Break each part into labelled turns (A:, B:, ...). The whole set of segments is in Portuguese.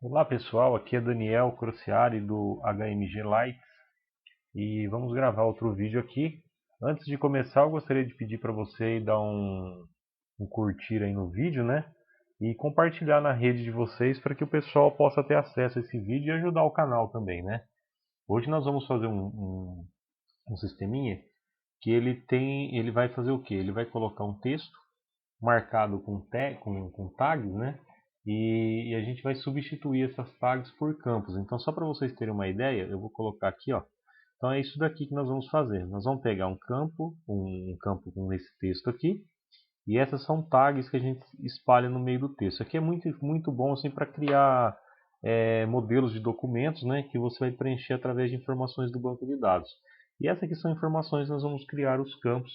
A: Olá pessoal, aqui é Daniel Crociari do HMG Lights e vamos gravar outro vídeo aqui. Antes de começar, eu gostaria de pedir para você dar um curtir aí no vídeo, né? E compartilhar na rede de vocês para que o pessoal possa ter acesso a esse vídeo e ajudar o canal também, né? Hoje nós vamos fazer um sisteminha que ele vai fazer o quê? Ele vai colocar um texto marcado com tags, né? E a gente vai substituir essas tags por campos. Então, só para vocês terem uma ideia, eu vou colocar aqui, ó. Então é isso daqui que nós vamos fazer. Nós vamos pegar um campo com esse texto aqui, e essas são tags que a gente espalha no meio do texto. Aqui é muito bom assim para criar modelos de documentos, né, que você vai preencher através de informações do banco de dados. E essas aqui são informações que nós vamos criar os campos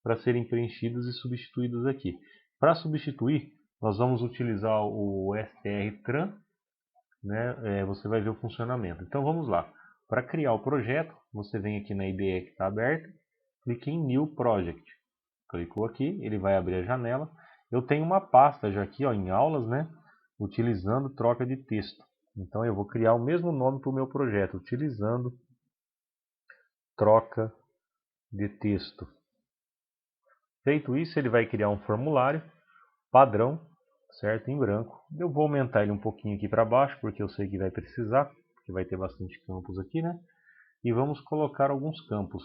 A: para serem preenchidos e substituídos aqui. Para substituir, nós vamos utilizar o strtran, né? Você vai ver o funcionamento. Então vamos lá. Para criar o projeto, você vem aqui na IDE que está aberta, clique em New Project. Clicou aqui, ele vai abrir a janela. Eu tenho uma pasta já aqui, ó, em aulas, né? Utilizando troca de texto. Então eu vou criar o mesmo nome para o meu projeto, utilizando troca de texto. Feito isso, ele vai criar um formulário padrão, certo? Em branco. Eu vou aumentar ele um pouquinho aqui para baixo, porque eu sei que vai precisar, porque vai ter bastante campos aqui, né? E vamos colocar alguns campos.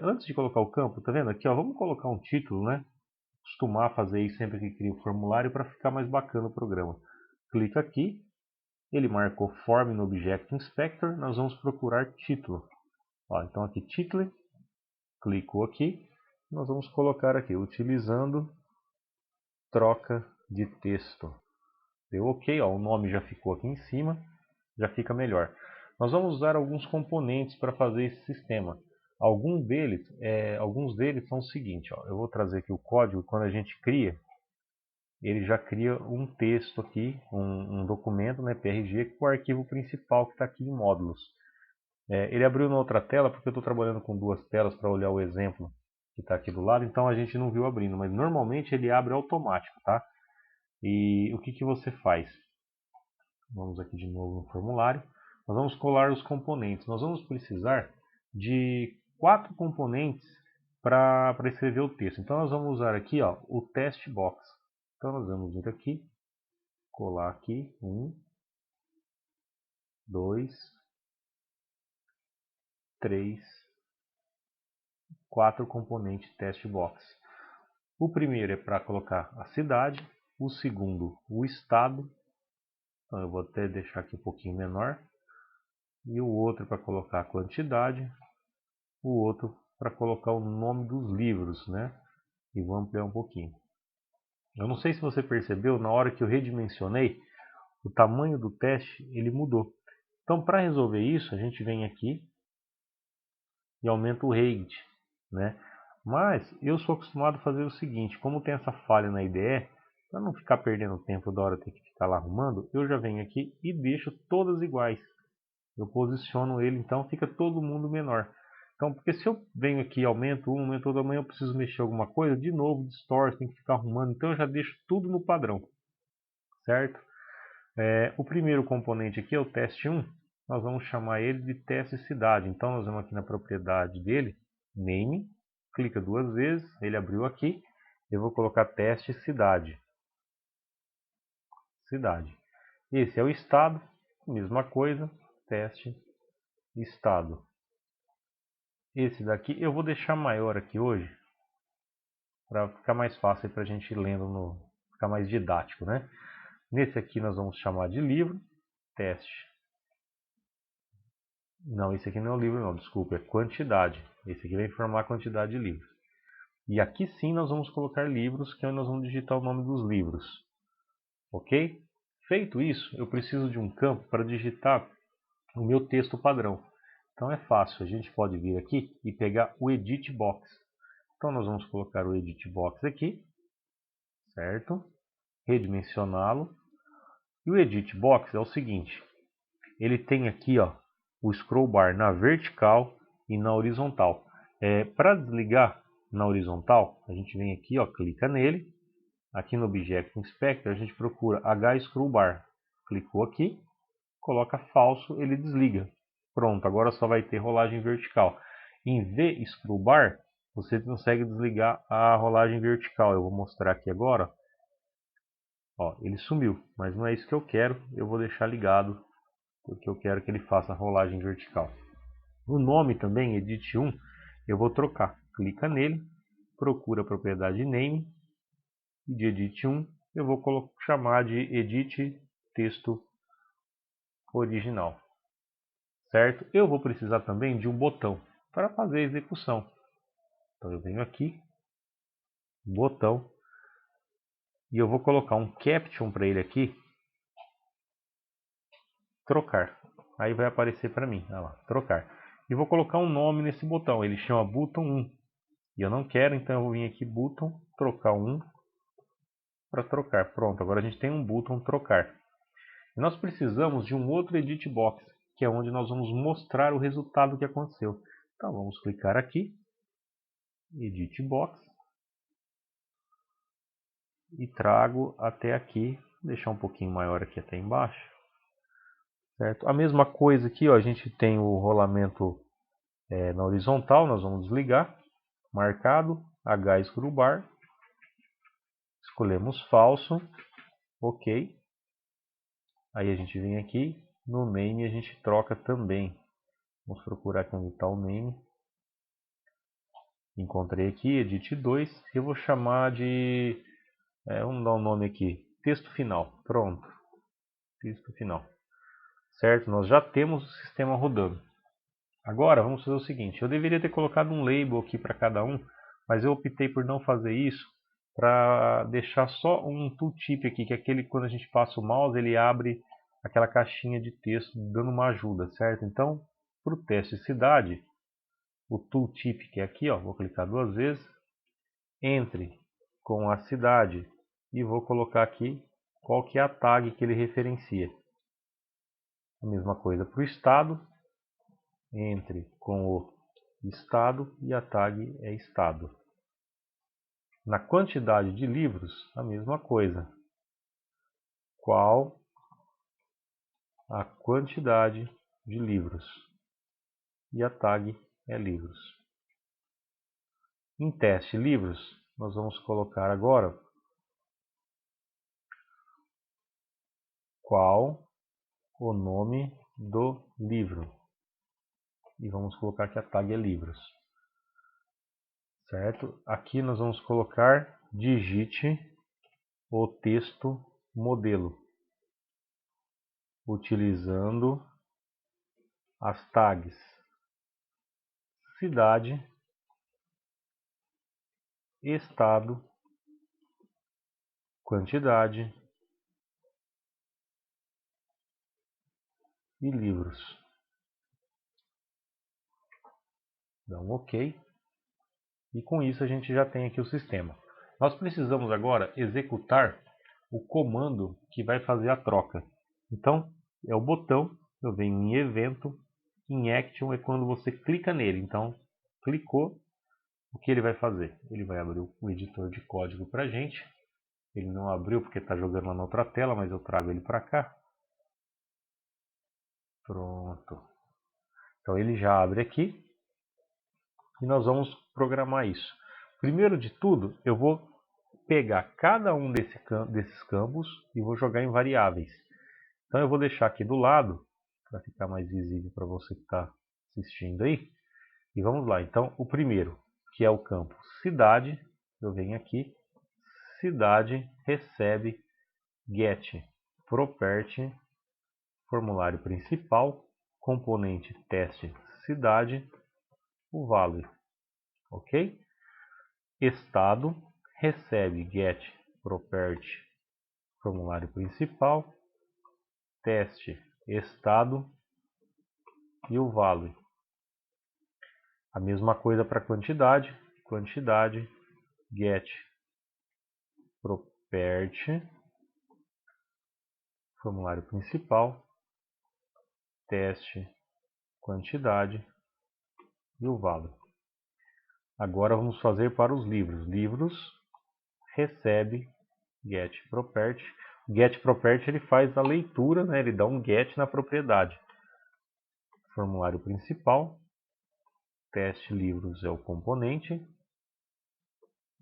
A: Antes de colocar o campo, tá vendo aqui, ó, vamos colocar um título, né? Costumar fazer isso sempre que cria o formulário para ficar mais bacana o programa. Clica aqui, ele marcou Form no Object Inspector, nós vamos procurar título. Ó, então aqui título, clicou aqui, nós vamos colocar aqui, utilizando troca de texto. Deu OK, ó, o nome já ficou aqui em cima, já fica melhor. Nós vamos usar alguns componentes para fazer esse sistema. Alguns deles são o seguinte, ó, eu vou trazer aqui o código, quando a gente cria, ele já cria um texto aqui, um documento, né, PRG, com o arquivo principal que está aqui em módulos. Ele abriu na outra tela porque eu estou trabalhando com duas telas para olhar o exemplo que está aqui do lado, então a gente não viu abrindo, mas normalmente ele abre automático, tá? E o que, que você faz? Vamos aqui de novo no formulário. Nós vamos colar os componentes. Nós vamos precisar de 4 componentes para escrever o texto. Então nós vamos usar aqui, ó, o test box. Então nós vamos vir aqui, colar aqui, 1, 2, 3, 4 componentes test box. O primeiro é para colocar a cidade, o segundo o estado, então eu vou até deixar aqui um pouquinho menor, e o outro para colocar a quantidade, o outro para colocar o nome dos livros, né? E vou ampliar um pouquinho. Eu não sei se você percebeu, na hora que eu redimensionei, o tamanho do teste ele mudou. Então, para resolver isso, a gente vem aqui e aumenta o rate, né? Mas eu sou acostumado a fazer o seguinte, como tem essa falha na IDE, para não ficar perdendo tempo da hora ter que ficar lá arrumando, eu já venho aqui e deixo todas iguais. Eu posiciono ele, então fica todo mundo menor. Então, porque se eu venho aqui e aumento um, aumento outro, amanhã eu preciso mexer alguma coisa, de novo distorce, tem que ficar arrumando. Então eu já deixo tudo no padrão, certo? O primeiro componente aqui é o teste 1. Nós vamos chamar ele de teste cidade. Então nós vamos aqui na propriedade dele, name, clica duas vezes, ele abriu aqui. Eu vou colocar teste cidade. Cidade. Esse é o estado, mesma coisa, teste estado. Esse daqui eu vou deixar maior aqui hoje, para ficar mais fácil para a gente ir lendo, ficar mais didático, né? Nesse aqui nós vamos chamar de livro, teste. Não, esse aqui não é o livro não, desculpa, é quantidade. Esse aqui vai informar a quantidade de livros. E aqui sim nós vamos colocar livros, que é onde nós vamos digitar o nome dos livros. Ok? Feito isso, eu preciso de um campo para digitar o meu texto padrão. Então é fácil, a gente pode vir aqui e pegar o Edit Box. Então nós vamos colocar o Edit Box aqui, certo? Redimensioná-lo. E o Edit Box é o seguinte, ele tem aqui, ó, o scroll bar na vertical e na horizontal. Para desligar na horizontal, a gente vem aqui, ó, clica nele. Aqui no Object Inspector a gente procura H Scroll Bar. Clicou aqui, coloca falso, ele desliga. Pronto, agora só vai ter rolagem vertical. Em V Scroll Bar, você consegue desligar a rolagem vertical. Eu vou mostrar aqui agora. Ó, ele sumiu, mas não é isso que eu quero. Eu vou deixar ligado, porque eu quero que ele faça a rolagem vertical. O nome também, Edit 1, eu vou trocar. Clica nele, procura a propriedade Name, e de Edit 1 eu vou chamar de Edit Texto Original. Certo? Eu vou precisar também de um botão para fazer a execução. Então eu venho aqui, botão, e eu vou colocar um caption para ele aqui, trocar. Aí vai aparecer para mim, olha lá, trocar. E vou colocar um nome nesse botão, ele chama button 1. E eu não quero, então eu vou vir aqui, button, trocar 1 para trocar. Pronto, agora a gente tem um button trocar. E nós precisamos de um outro edit box, que é onde nós vamos mostrar o resultado que aconteceu. Então vamos clicar aqui, edit box, e trago até aqui, vou deixar um pouquinho maior aqui até embaixo. Certo? A mesma coisa aqui, ó, a gente tem o rolamento na horizontal, nós vamos desligar, marcado, H Scroll Bar, escolhemos falso, ok. Aí a gente vem aqui, no name a gente troca também. Vamos procurar aqui onde está o name. Encontrei aqui, edit 2, eu vou chamar de, vamos dar um nome aqui, texto final, pronto, texto final. Certo? Nós já temos o sistema rodando. Agora vamos fazer o seguinte, eu deveria ter colocado um label aqui para cada um, mas eu optei por não fazer isso, para deixar só um tooltip aqui, que é aquele quando a gente passa o mouse, ele abre aquela caixinha de texto dando uma ajuda, certo? Então, para o teste de cidade, o tooltip que é aqui, ó, vou clicar 2 vezes, entre com a cidade e vou colocar aqui qual que é a tag que ele referencia. A mesma coisa para o estado, entre com o estado e a tag é estado. Na quantidade de livros, a mesma coisa. Qual a quantidade de livros? E a tag é livros. Em teste livros, nós vamos colocar agora qual o nome do livro. E vamos colocar que a tag é livros. Certo? Aqui nós vamos colocar digite o texto modelo, utilizando as tags cidade, estado, quantidade e livros. Dá um OK. E com isso a gente já tem aqui o sistema. Nós precisamos agora executar o comando que vai fazer a troca. Então, é o botão, eu venho em evento, em action é quando você clica nele. Então, clicou, o que ele vai fazer? Ele vai abrir o editor de código para a gente. Ele não abriu porque está jogando lá na outra tela, mas eu trago ele para cá. Pronto. Então ele já abre aqui e nós vamos programar isso. Primeiro de tudo, eu vou pegar cada um desses campos e vou jogar em variáveis. Então eu vou deixar aqui do lado, para ficar mais visível para você que está assistindo aí. E vamos lá. Então o primeiro, que é o campo cidade, eu venho aqui, cidade recebe get property, formulário principal, componente teste cidade, o value, ok? Estado recebe get property, formulário principal, teste estado e o value. A mesma coisa para quantidade, quantidade get property, formulário principal, teste quantidade e o value. Agora vamos fazer para os livros. Livros recebe get property. Get property ele faz a leitura, né? Ele dá um get na propriedade. Formulário principal, teste livros é o componente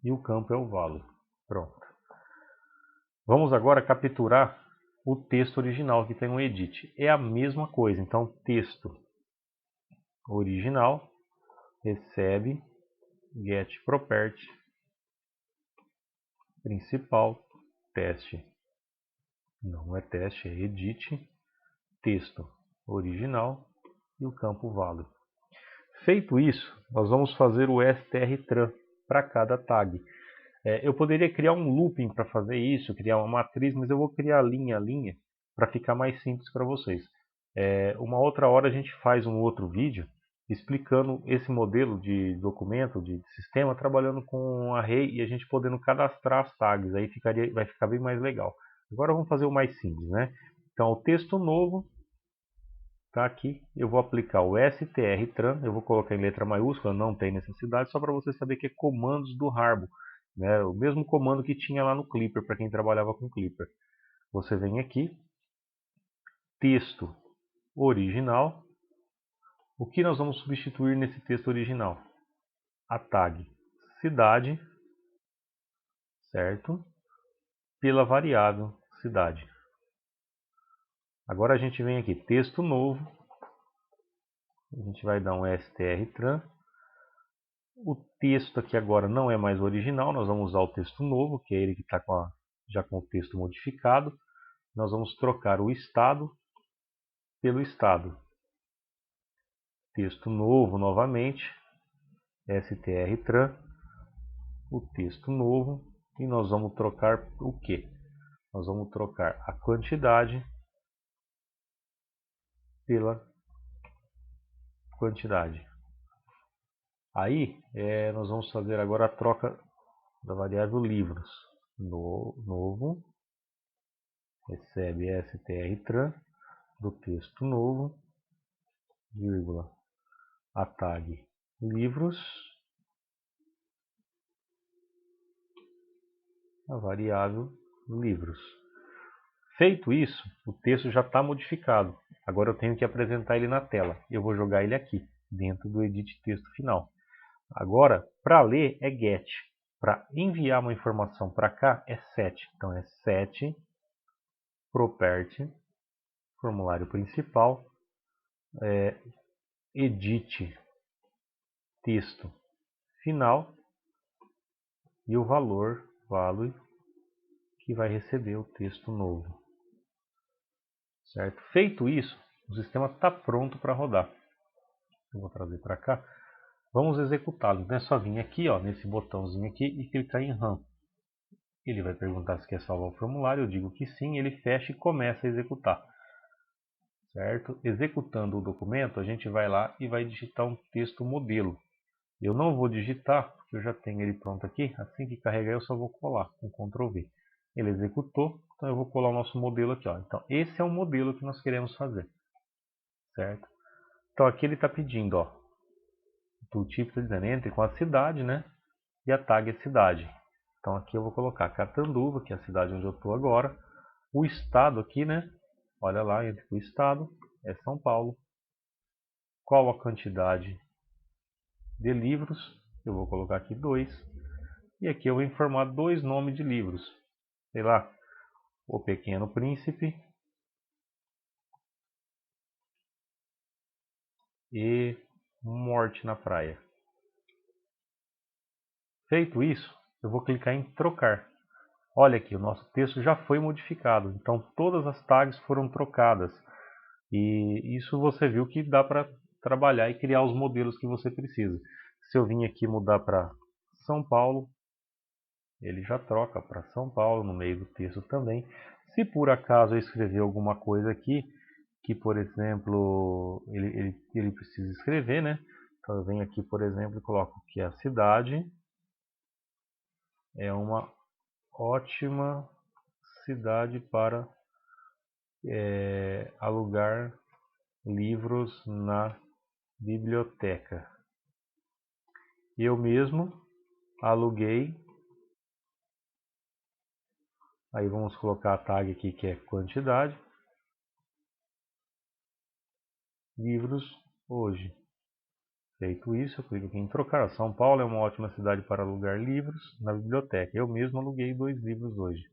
A: e o campo é o value. Pronto. Vamos agora capturar o texto original que tem um edit. É a mesma coisa, então texto original recebe get property principal teste. Não é teste, é edit texto original e o campo value. Feito isso, nós vamos fazer o strtran para cada tag. Eu poderia criar um looping para fazer isso, criar uma matriz, mas eu vou criar linha a linha para ficar mais simples para vocês. Uma outra hora a gente faz um outro vídeo explicando esse modelo de documento, de sistema, trabalhando com um array e a gente podendo cadastrar as tags, aí vai ficar bem mais legal. Agora vamos fazer o mais simples, né? Então o texto novo está aqui, eu vou aplicar o strtran, eu vou colocar em letra maiúscula, não tem necessidade, só para você saber que é comandos do Harbo, né? O mesmo comando que tinha lá no Clipper, para quem trabalhava com Clipper. Você vem aqui, texto original. O que nós vamos substituir nesse texto original? A tag cidade, certo? Pela variável cidade. Agora a gente vem aqui, texto novo. A gente vai dar um strtran. O texto aqui agora não é mais original, nós vamos usar o texto novo, que é ele que está já com o texto modificado. Nós vamos trocar o estado pelo estado. Texto novo novamente, strtran, o texto novo, e nós vamos trocar o que? Nós vamos trocar a quantidade pela quantidade. Aí nós vamos fazer agora a troca da variável livros. Novo recebe strtran do texto novo, vírgula, a tag livros, a variável livros. Feito isso, o texto já está modificado. Agora eu tenho que apresentar ele na tela. Eu vou jogar ele aqui, dentro do edit texto final. Agora, para ler é get. Para enviar uma informação para cá é set. Então é set property, formulário principal, edit texto final e o valor, value, que vai receber o texto novo. Certo? Feito isso, o sistema está pronto para rodar. Eu vou trazer para cá. Vamos executá-lo. Então é só vir aqui, ó, nesse botãozinho aqui e clicar em Run. Ele vai perguntar se quer salvar o formulário, eu digo que sim, ele fecha e começa a executar. Certo? Executando o documento, a gente vai lá e vai digitar um texto modelo. Eu não vou digitar, porque eu já tenho ele pronto aqui. Assim que carregar, eu só vou colar com Ctrl V. Ele executou, então eu vou colar o nosso modelo aqui. Ó. Então, esse é o modelo que nós queremos fazer. Certo? Então, aqui ele está pedindo, ó, o tooltip está dizendo, entre com a cidade, né? E a tag é cidade. Então, aqui eu vou colocar Catanduva, que é a cidade onde eu estou agora. O estado aqui, né? Olha lá, entre o estado, é São Paulo. Qual a quantidade de livros? Eu vou colocar aqui 2. E aqui eu vou informar 2 nomes de livros. Sei lá, O Pequeno Príncipe e Morte na Praia. Feito isso, eu vou clicar em trocar. Olha aqui, o nosso texto já foi modificado. Então todas as tags foram trocadas. E isso você viu que dá para trabalhar e criar os modelos que você precisa. Se eu vim aqui mudar para São Paulo, ele já troca para São Paulo no meio do texto também. Se por acaso eu escrever alguma coisa aqui, que por exemplo ele precisa escrever, né? Então eu venho aqui, por exemplo, e coloco que a cidade é uma ótima cidade para alugar livros na biblioteca. Eu mesmo aluguei Aí vamos colocar a tag aqui que é quantidade. Livros hoje. Feito isso, eu clico aqui em trocar. São Paulo é uma ótima cidade para alugar livros na biblioteca. Eu mesmo aluguei 2 livros hoje.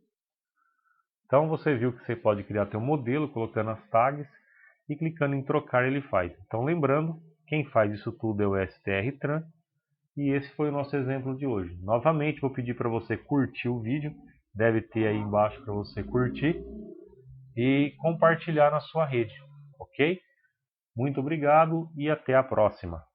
A: Então você viu que você pode criar teu modelo colocando as tags e clicando em trocar ele faz. Então lembrando, quem faz isso tudo é o STR-Tran e esse foi o nosso exemplo de hoje. Novamente vou pedir para você curtir o vídeo, deve ter aí embaixo para você curtir e compartilhar na sua rede, ok? Muito obrigado e até a próxima.